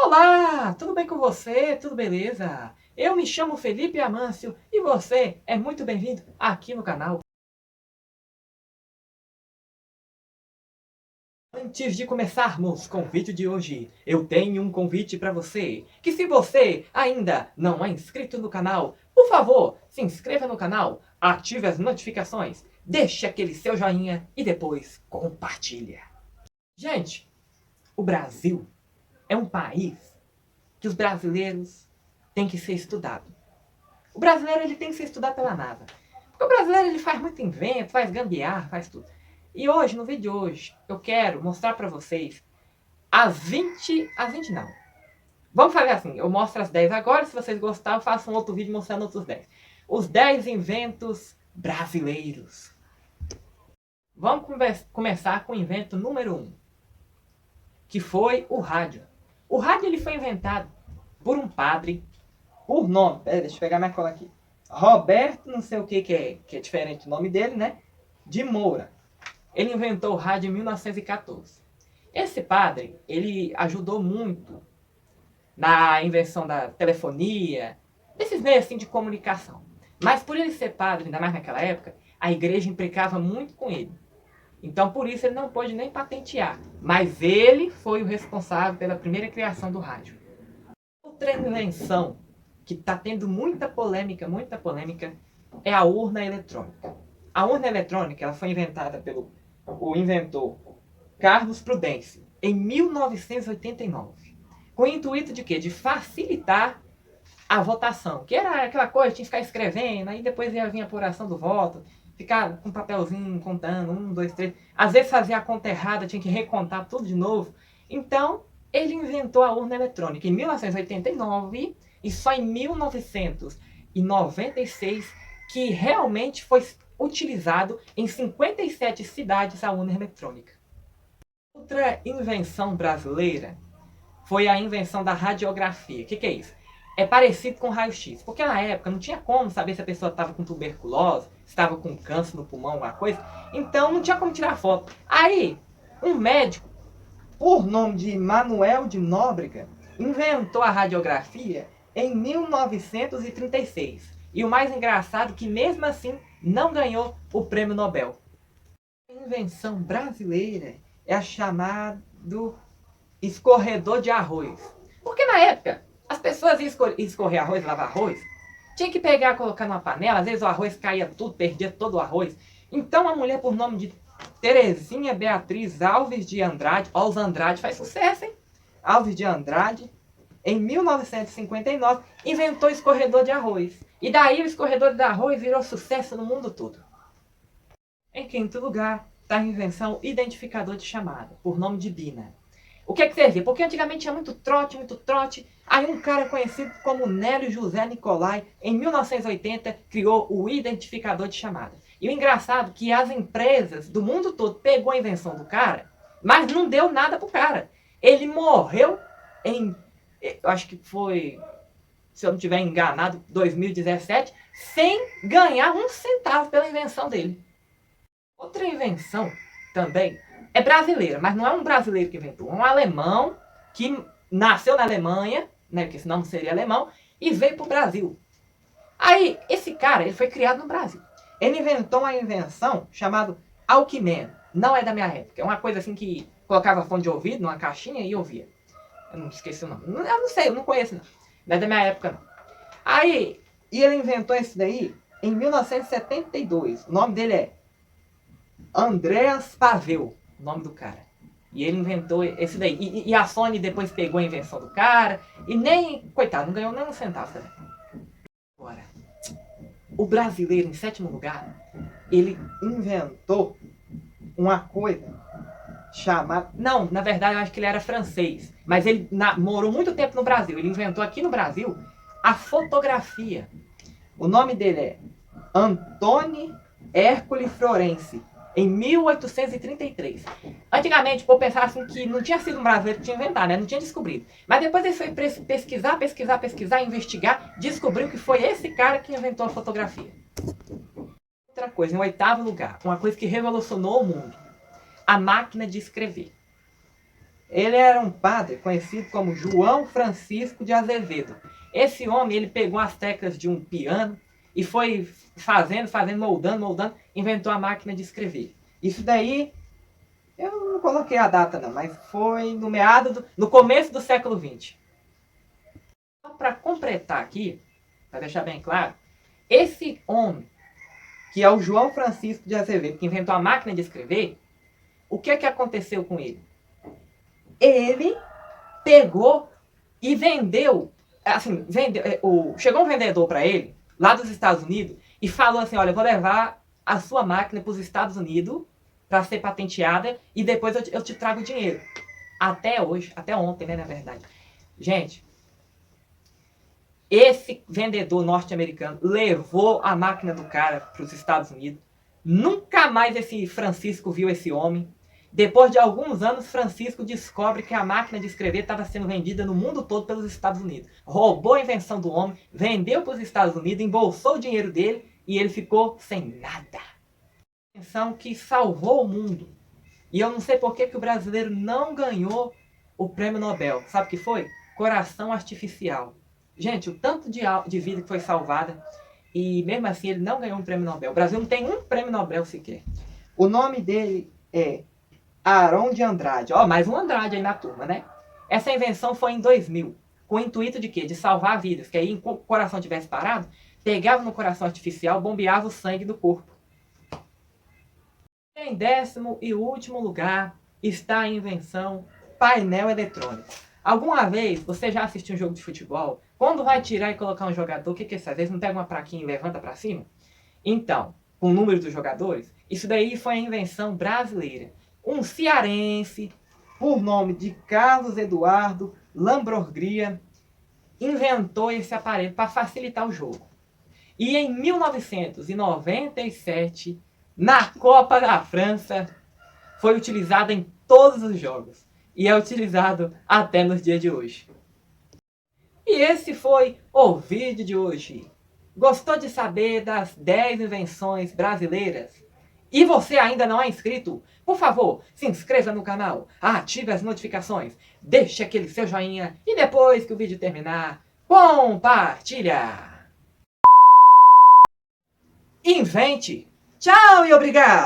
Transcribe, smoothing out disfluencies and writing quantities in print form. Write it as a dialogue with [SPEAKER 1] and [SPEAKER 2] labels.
[SPEAKER 1] Olá, tudo bem com você? Tudo beleza? Eu me chamo Felipe Amâncio e você é muito bem-vindo aqui no canal. Antes de começarmos com o vídeo de hoje, eu tenho um convite para você, que se você ainda não é inscrito no canal, por favor, se inscreva no canal, ative as notificações, deixe aquele seu joinha e depois compartilha. Gente, o Brasil é um país que os brasileiros têm que ser estudados. O brasileiro ele tem que ser estudado pela NASA. Porque o brasileiro ele faz muito invento, faz gambiarra, faz tudo. E hoje, no vídeo de hoje, eu quero mostrar para vocês as 20 não. Vamos fazer assim, eu mostro as 10 agora, se vocês gostarem eu faço um outro vídeo mostrando outros 10. Os 10 inventos brasileiros. Vamos começar com o invento número 1, que foi o rádio. O rádio ele foi inventado por um padre, por nome, deixa eu pegar minha cola aqui. Roberto, não sei o que é diferente o nome dele, né? De Moura. Ele inventou o rádio em 1914. Esse padre, ele ajudou muito na invenção da telefonia, desses meios assim de comunicação. Mas por ele ser padre, ainda mais naquela época, a igreja implicava muito com ele. Então por isso ele não pôde nem patentear. Mas ele foi o responsável pela primeira criação do rádio. Outra invenção que está tendo muita polêmica, é a urna eletrônica. A urna eletrônica ela foi inventada pelo inventor Carlos Prudêncio em 1989. Com o intuito de quê? De facilitar a votação. Que era aquela coisa, tinha que ficar escrevendo, aí depois ia vir a apuração do voto, ficar com um papelzinho contando, 1, 2, 3. Às vezes fazia a conta errada, tinha que recontar tudo de novo. Então, ele inventou a urna eletrônica em 1989 e só em 1996 que realmente foi utilizado em 57 cidades a urna eletrônica. Outra invenção brasileira foi a invenção da radiografia. O que é isso? É parecido com raio-x, porque na época não tinha como saber se a pessoa estava com tuberculose, se estava com câncer no pulmão, alguma coisa, então não tinha como tirar foto. Aí, um médico, por nome de Manuel de Nóbrega, inventou a radiografia em 1936. E o mais engraçado é que mesmo assim não ganhou o prêmio Nobel. A invenção brasileira é a chamada escorredor de arroz. Porque na época as pessoas iam escorrer arroz, lavar arroz, tinha que pegar, colocar numa panela, às vezes o arroz caía tudo, perdia todo o arroz. Então a mulher por nome de Terezinha Beatriz Alves de Andrade, ó, os Andrade faz sucesso, hein? Alves de Andrade, em 1959, inventou o escorredor de arroz. E daí o escorredor de arroz virou sucesso no mundo todo. Em quinto lugar, está a invenção identificador de chamada, por nome de Bina. O que é que servia? Porque antigamente tinha muito trote. Aí um cara conhecido como Nélio José Nicolai, em 1980, criou o identificador de chamada. E o engraçado é que as empresas do mundo todo pegou a invenção do cara, mas não deu nada pro cara. Ele morreu em, eu acho que foi, se eu não estiver enganado, 2017, sem ganhar um centavo pela invenção dele. Outra invenção também é brasileira, mas não é um brasileiro que inventou, é um alemão que nasceu na Alemanha, né, porque senão não seria alemão, e veio para o Brasil. Aí, esse cara, ele foi criado no Brasil. Ele inventou uma invenção chamada Walkman. Não é da minha época, é uma coisa assim que colocava fone de ouvido numa caixinha e ouvia. Eu não esqueci o nome. Eu não sei, eu não conheço não. Não é da minha época não. Aí, e ele inventou esse daí em 1972. O nome dele é Andreas Pavel, o nome do cara. E ele inventou esse daí. E a Sony depois pegou a invenção do cara. E nem, coitado, não ganhou nem um centavo também. Agora, o brasileiro, em sétimo lugar, ele inventou uma coisa chamada... Não, na verdade eu acho que ele era francês. Mas ele morou muito tempo no Brasil. Ele inventou aqui no Brasil a fotografia. O nome dele é Antoni Hércules Florenzi, em 1833. Antigamente, o povo pensava assim que não tinha sido um brasileiro que tinha inventado, né? Não tinha descobrido. Mas depois ele foi pesquisar, investigar, descobriu que foi esse cara que inventou a fotografia. Outra coisa, em oitavo lugar, uma coisa que revolucionou o mundo. A máquina de escrever. Ele era um padre conhecido como João Francisco de Azevedo. Esse homem, ele pegou as teclas de um piano e foi fazendo, moldando, inventou a máquina de escrever. Isso daí, eu não coloquei a data não, mas foi no começo do século XX. Só para completar aqui, para deixar bem claro, esse homem, que é o João Francisco de Azevedo, que inventou a máquina de escrever, o que aconteceu com ele? Ele pegou e vendeu, assim, chegou um vendedor para ele, lá dos Estados Unidos, e falou assim, olha, eu vou levar a sua máquina para os Estados Unidos para ser patenteada e depois eu te trago o dinheiro. Até hoje, até ontem, né, na verdade. Gente, esse vendedor norte-americano levou a máquina do cara para os Estados Unidos. Nunca mais esse Francisco viu esse homem. Depois de alguns anos, Francisco descobre que a máquina de escrever estava sendo vendida no mundo todo pelos Estados Unidos. Roubou a invenção do homem, vendeu para os Estados Unidos, embolsou o dinheiro dele e ele ficou sem nada. Invenção que salvou o mundo. E eu não sei por que o brasileiro não ganhou o prêmio Nobel. Sabe o que foi? Coração artificial. Gente, o tanto de vida que foi salvada e mesmo assim ele não ganhou um prêmio Nobel. O Brasil não tem um prêmio Nobel sequer. O nome dele é Aron de Andrade. Ó, mais um Andrade aí na turma, né? Essa invenção foi em 2000. Com o intuito de quê? De salvar vidas. Que aí, enquanto o coração tivesse parado, pegava no coração artificial, bombeava o sangue do corpo. Em 10º e último lugar está a invenção painel eletrônico. Alguma vez você já assistiu um jogo de futebol? Quando vai tirar e colocar um jogador, o que é isso? Às vezes não pega uma plaquinha e levanta para cima? Então, com o número dos jogadores, isso daí foi a invenção brasileira. Um cearense, por nome de Carlos Eduardo Lambroglia, inventou esse aparelho para facilitar o jogo. E em 1997, na Copa da França, foi utilizado em todos os jogos. E é utilizado até nos dias de hoje. E esse foi o vídeo de hoje. Gostou de saber das 10 invenções brasileiras? E você ainda não é inscrito? Por favor, se inscreva no canal, ative as notificações, deixe aquele seu joinha e depois que o vídeo terminar, compartilha! Invente! Tchau e obrigado!